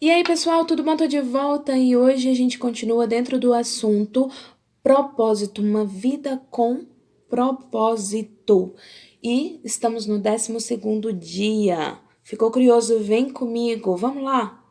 E aí, pessoal, tudo bom? Tô de volta e hoje a gente continua dentro do assunto propósito, uma vida com propósito. E estamos no 12º dia. Ficou curioso? Vem comigo, vamos lá!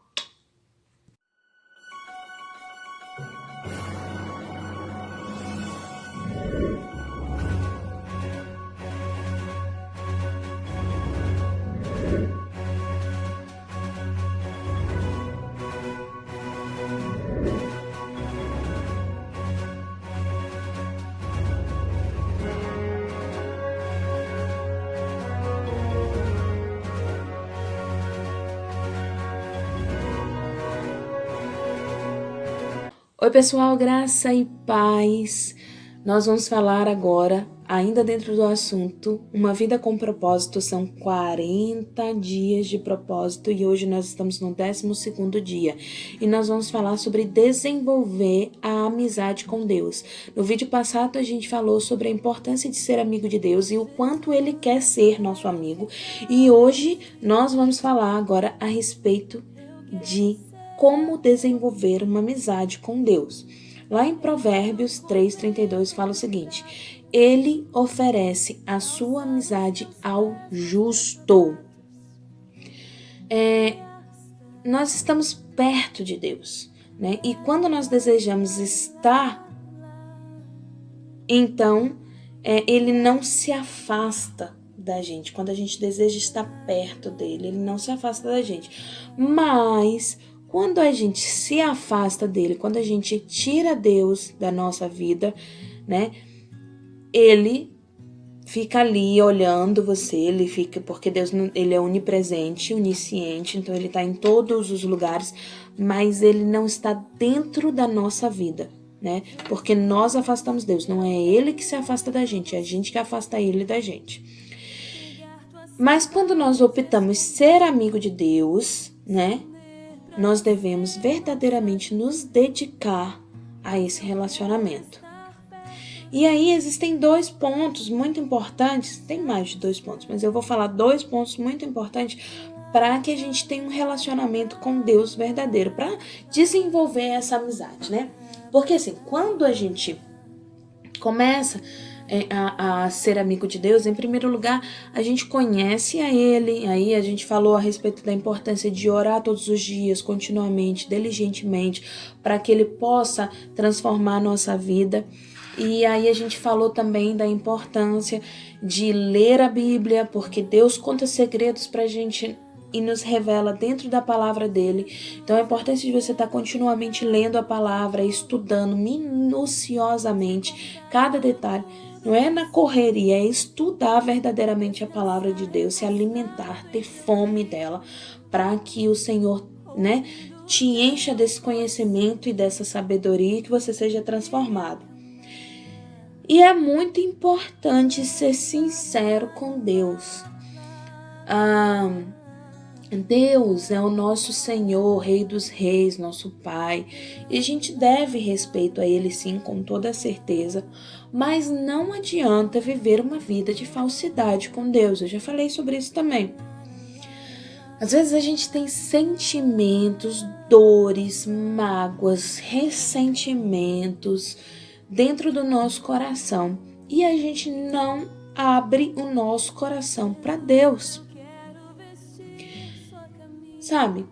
Oi, pessoal, graça e paz. Nós vamos falar agora, ainda dentro do assunto, uma vida com propósito. São 40 dias de propósito e hoje nós estamos no 12º dia. E nós vamos falar sobre desenvolver a amizade com Deus. No vídeo passado a gente falou sobre a importância de ser amigo de Deus e o quanto Ele quer ser nosso amigo. E hoje nós vamos falar agora a respeito de como desenvolver uma amizade com Deus. Lá em Provérbios 3:32 fala o seguinte: Ele oferece a sua amizade ao justo. Nós estamos perto de Deus, né? E quando nós desejamos estar, então, Ele não se afasta da gente. Quando a gente deseja estar perto dele, Ele não se afasta da gente. Mas quando a gente se afasta dele, quando a gente tira Deus da nossa vida, né? Ele fica ali olhando você, ele fica, porque Deus, ele é onipresente, onisciente, então ele está em todos os lugares, mas ele não está dentro da nossa vida, né? Porque nós afastamos Deus, não é ele que se afasta da gente, é a gente que afasta ele da gente. Mas quando nós optamos ser amigo de Deus, né? Nós devemos verdadeiramente nos dedicar a esse relacionamento. E aí existem 2 pontos muito importantes, tem mais de 2 pontos, mas eu vou falar 2 pontos muito importantes para que a gente tenha um relacionamento com Deus verdadeiro, para desenvolver essa amizade, né? Porque assim, quando a gente começa a ser amigo de Deus, em primeiro lugar, a gente conhece a Ele, aí a gente falou a respeito da importância de orar todos os dias, continuamente, diligentemente, para que Ele possa transformar a nossa vida. E aí a gente falou também da importância de ler a Bíblia, porque Deus conta segredos pra gente e nos revela dentro da palavra dele. Então a importância de você estar continuamente lendo a palavra, estudando minuciosamente cada detalhe. Não é na correria, é estudar verdadeiramente a palavra de Deus, se alimentar, ter fome dela, para que o Senhor, né, te encha desse conhecimento e dessa sabedoria e que você seja transformado. E é muito importante ser sincero com Deus. Deus é o nosso Senhor, Rei dos Reis, nosso Pai. E a gente deve respeito a Ele, sim, com toda certeza. Mas não adianta viver uma vida de falsidade com Deus. Eu já falei sobre isso também. Às vezes a gente tem sentimentos, dores, mágoas, ressentimentos dentro do nosso coração e a gente não abre o nosso coração para Deus. Sabe,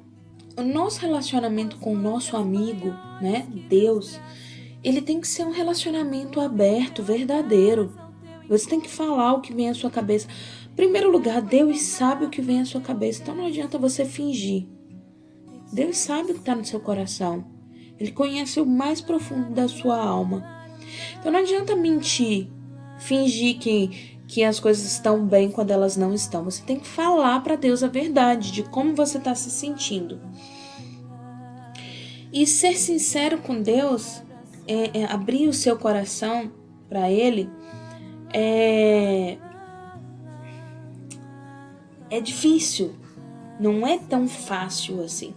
o nosso relacionamento com o nosso amigo, né, Deus, ele tem que ser um relacionamento aberto, verdadeiro. Você tem que falar o que vem à sua cabeça. Em primeiro lugar, Deus sabe o que vem à sua cabeça, então não adianta você fingir. Deus sabe o que está no seu coração. Ele conhece o mais profundo da sua alma. Então não adianta mentir, fingir que as coisas estão bem quando elas não estão. Você tem que falar para Deus a verdade de como você está se sentindo. E ser sincero com Deus, abrir o seu coração para Ele, é difícil, não é tão fácil assim.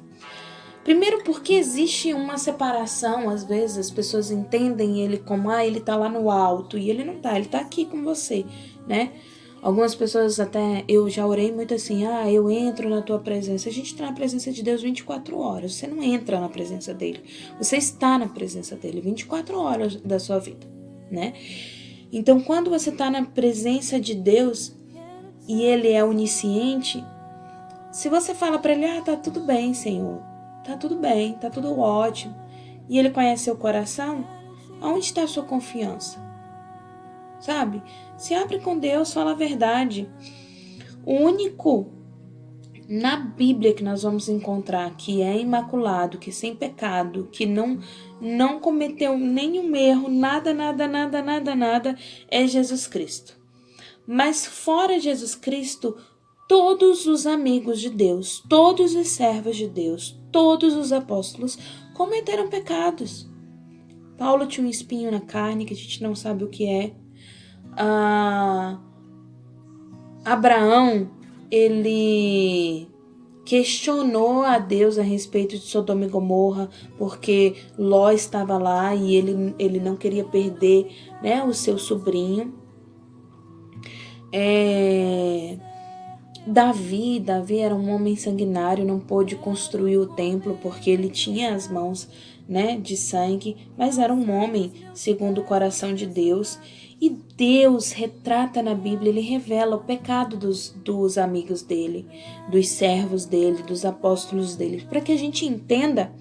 Primeiro porque existe uma separação, às vezes as pessoas entendem ele como, ele tá lá no alto, e ele não tá, ele tá aqui com você, né? Algumas pessoas até, eu já orei muito assim, eu entro na tua presença. A gente está na presença de Deus 24 horas. Você não entra na presença dele. Você está na presença dele 24 horas da sua vida, né? Então, quando você está na presença de Deus e ele é onisciente, se você fala para ele, tá tudo bem, Senhor, tá tudo bem, tá tudo ótimo, e ele conhece seu coração, aonde está a sua confiança? Sabe? Se abre com Deus, fala a verdade. O único na Bíblia que nós vamos encontrar que é imaculado, que é sem pecado, que não cometeu nenhum erro, nada, é Jesus Cristo. Mas fora Jesus Cristo, todos os amigos de Deus, todos os servos de Deus, todos os apóstolos cometeram pecados. Paulo tinha um espinho na carne, que a gente não sabe o que é. Abraão, ele questionou a Deus a respeito de Sodoma e Gomorra, porque Ló estava lá e ele não queria perder, né, o seu sobrinho. Davi era um homem sanguinário, não pôde construir o templo porque ele tinha as mãos, né, de sangue, mas era um homem segundo o coração de Deus. E Deus retrata na Bíblia, ele revela o pecado dos amigos dele, dos servos dele, dos apóstolos dele, para que a gente entenda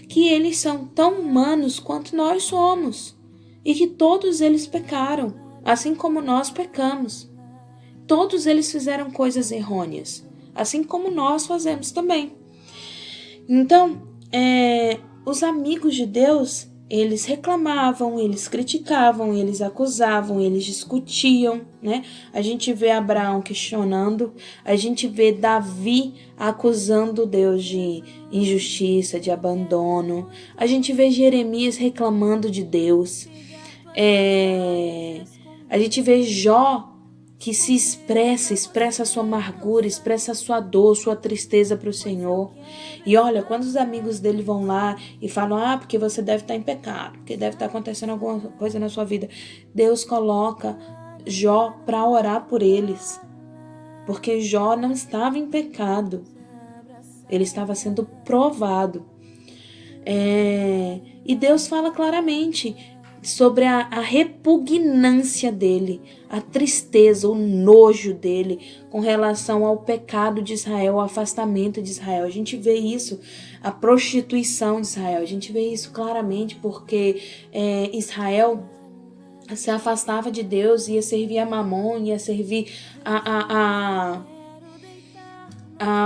que eles são tão humanos quanto nós somos e que todos eles pecaram, assim como nós pecamos. Todos eles fizeram coisas errôneas, assim como nós fazemos também. Então, os amigos de Deus, eles reclamavam, eles criticavam, eles acusavam, eles discutiam, né? A gente vê Abraão questionando, a gente vê Davi acusando Deus de injustiça, de abandono, a gente vê Jeremias reclamando de Deus, a gente vê Jó que se expressa a sua amargura, expressa a sua dor, sua tristeza para o Senhor. E olha, quando os amigos dele vão lá e falam, porque você deve estar em pecado, porque deve estar acontecendo alguma coisa na sua vida, Deus coloca Jó para orar por eles, porque Jó não estava em pecado, ele estava sendo provado. E Deus fala claramente sobre a repugnância dele, a tristeza, o nojo dele com relação ao pecado de Israel, ao afastamento de Israel. A gente vê isso, a prostituição de Israel, a gente vê isso claramente porque Israel se afastava de Deus, ia servir a Mamon, ia servir a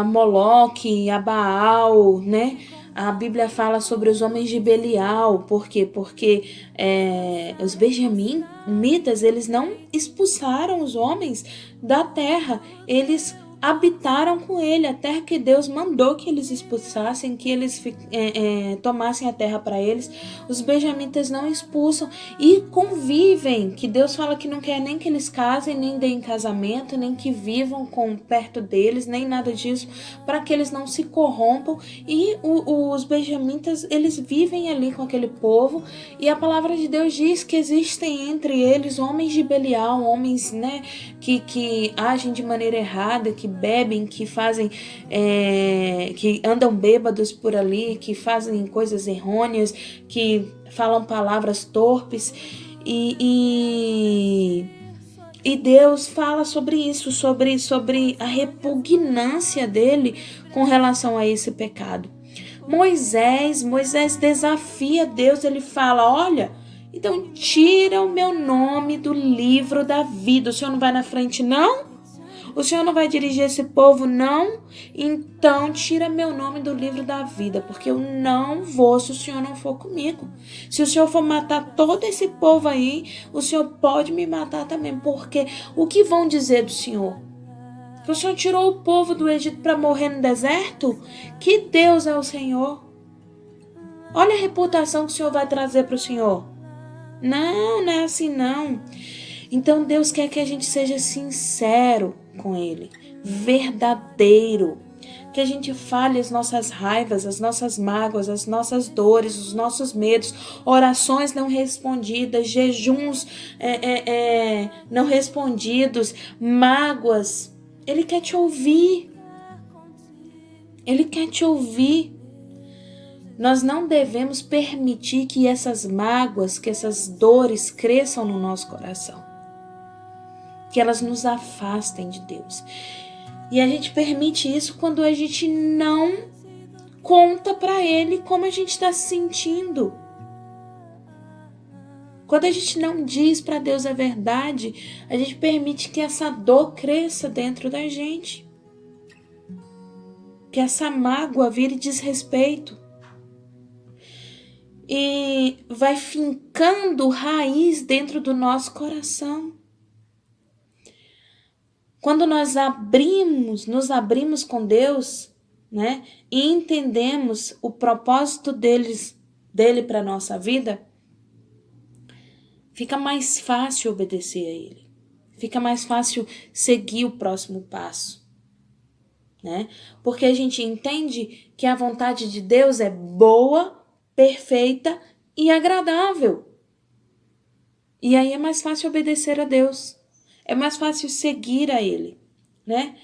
Moloque, a Baal, né? A Bíblia fala sobre os homens de Belial. Por quê? Porque os benjamitas, eles não expulsaram os homens da terra. Eles habitaram com ele, a terra que Deus mandou que eles expulsassem, que eles tomassem a terra para eles. Os benjamitas não expulsam e convivem, que Deus fala que não quer nem que eles casem, nem deem casamento, nem que vivam perto deles, nem nada disso, para que eles não se corrompam. E os benjamitas, eles vivem ali com aquele povo, e a palavra de Deus diz que existem entre eles homens de Belial, homens, né, que agem de maneira errada, que bebem, que fazem, que andam bêbados por ali, que fazem coisas errôneas, que falam palavras torpes, e Deus fala sobre isso, sobre a repugnância dele com relação a esse pecado. Moisés desafia Deus, ele fala, olha, então tira o meu nome do livro da vida, o Senhor não vai na frente não? O Senhor não vai dirigir esse povo, não? Então tira meu nome do livro da vida, porque eu não vou se o Senhor não for comigo. Se o Senhor for matar todo esse povo aí, o Senhor pode me matar também, porque o que vão dizer do Senhor? Que o Senhor tirou o povo do Egito para morrer no deserto? Que Deus é o Senhor? Olha a reputação que o Senhor vai trazer para o Senhor. Não é assim não. Então Deus quer que a gente seja sincero com Ele, verdadeiro, Que a gente fale as nossas raivas, as nossas mágoas, as nossas dores, os nossos medos, orações não respondidas, jejuns não respondidos, mágoas. Ele quer te ouvir. Ele quer te ouvir. Nós não devemos permitir que essas mágoas, que essas dores cresçam no nosso coração. Que elas nos afastem de Deus. E a gente permite isso quando a gente não conta para Ele como a gente está se sentindo. Quando a gente não diz para Deus a verdade, a gente permite que essa dor cresça dentro da gente. Que essa mágoa vire desrespeito. E vai fincando raiz dentro do nosso coração. Quando nós nos abrimos com Deus, né, e entendemos o propósito dele para a nossa vida, fica mais fácil obedecer a Ele. Fica mais fácil seguir o próximo passo, né? Porque a gente entende que a vontade de Deus é boa, perfeita e agradável. E aí é mais fácil obedecer a Deus. É mais fácil seguir a Ele, né?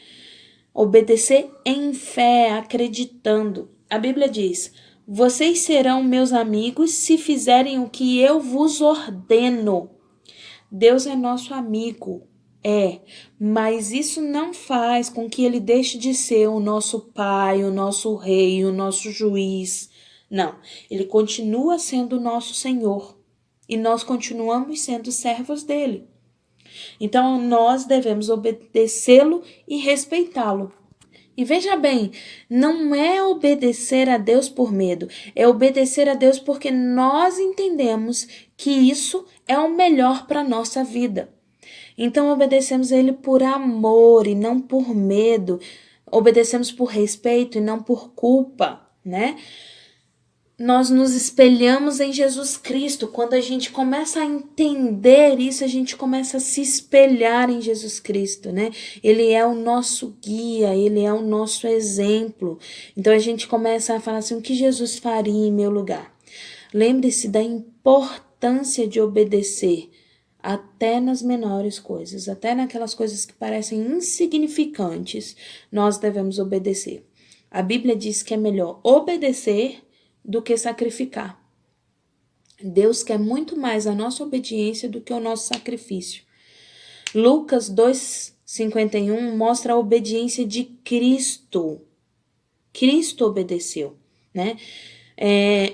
Obedecer em fé, acreditando. A Bíblia diz: vocês serão meus amigos se fizerem o que eu vos ordeno. Deus é nosso amigo, mas isso não faz com que Ele deixe de ser o nosso Pai, o nosso Rei, o nosso Juiz. Não, Ele continua sendo o nosso Senhor e nós continuamos sendo servos dEle. Então, nós devemos obedecê-lo e respeitá-lo. E veja bem, não é obedecer a Deus por medo, é obedecer a Deus porque nós entendemos que isso é o melhor para a nossa vida. Então, obedecemos a Ele por amor e não por medo. Obedecemos por respeito e não por culpa, né? Nós nos espelhamos em Jesus Cristo. Quando a gente começa a entender isso, a gente começa a se espelhar em Jesus Cristo, né? Ele é o nosso guia, ele é o nosso exemplo. Então a gente começa a falar assim: o que Jesus faria em meu lugar? Lembre-se da importância de obedecer, até nas menores coisas, até naquelas coisas que parecem insignificantes, nós devemos obedecer. A Bíblia diz que é melhor obedecer do que sacrificar. Deus quer muito mais a nossa obediência do que o nosso sacrifício. Lucas 2:51 mostra a obediência de Cristo. Cristo obedeceu, né?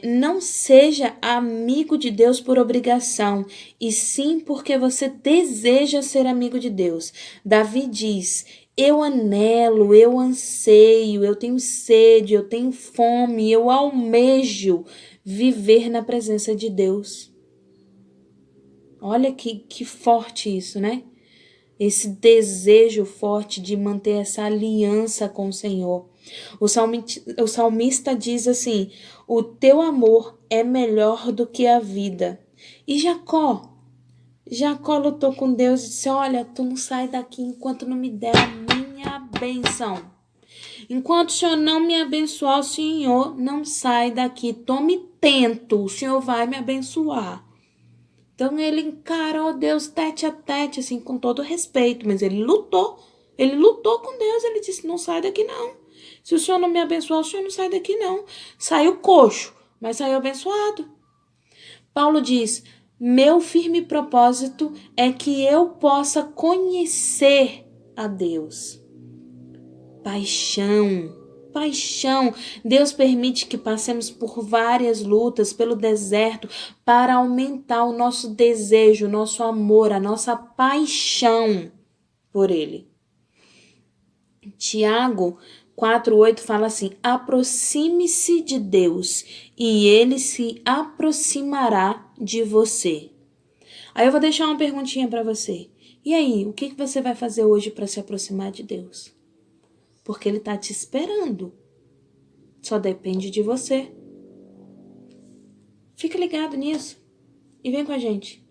Não seja amigo de Deus por obrigação, e sim porque você deseja ser amigo de Deus. Davi diz: eu anelo, eu anseio, eu tenho sede, eu tenho fome, eu almejo viver na presença de Deus. Olha que forte isso, né? Esse desejo forte de manter essa aliança com o Senhor. O salmista diz assim: o teu amor é melhor do que a vida. E Jacó lutou com Deus e disse: olha, tu não sai daqui enquanto não me der a minha bênção. Enquanto o Senhor não me abençoar, o Senhor não sai daqui. Tome tento, o Senhor vai me abençoar. Então ele encarou Deus tete a tete, assim, com todo respeito, mas ele lutou com Deus, ele disse: não sai daqui não. Se o Senhor não me abençoar, o Senhor não sai daqui não. Saiu coxo, mas saiu abençoado. Paulo diz: meu firme propósito é que eu possa conhecer a Deus. Paixão. Deus permite que passemos por várias lutas, pelo deserto, para aumentar o nosso desejo, o nosso amor, a nossa paixão por Ele. Tiago 4:8 fala assim: aproxime-se de Deus e Ele se aproximará de você. Aí eu vou deixar uma perguntinha para você. E aí, o que você vai fazer hoje para se aproximar de Deus? Porque Ele está te esperando. Só depende de você. Fica ligado nisso e vem com a gente.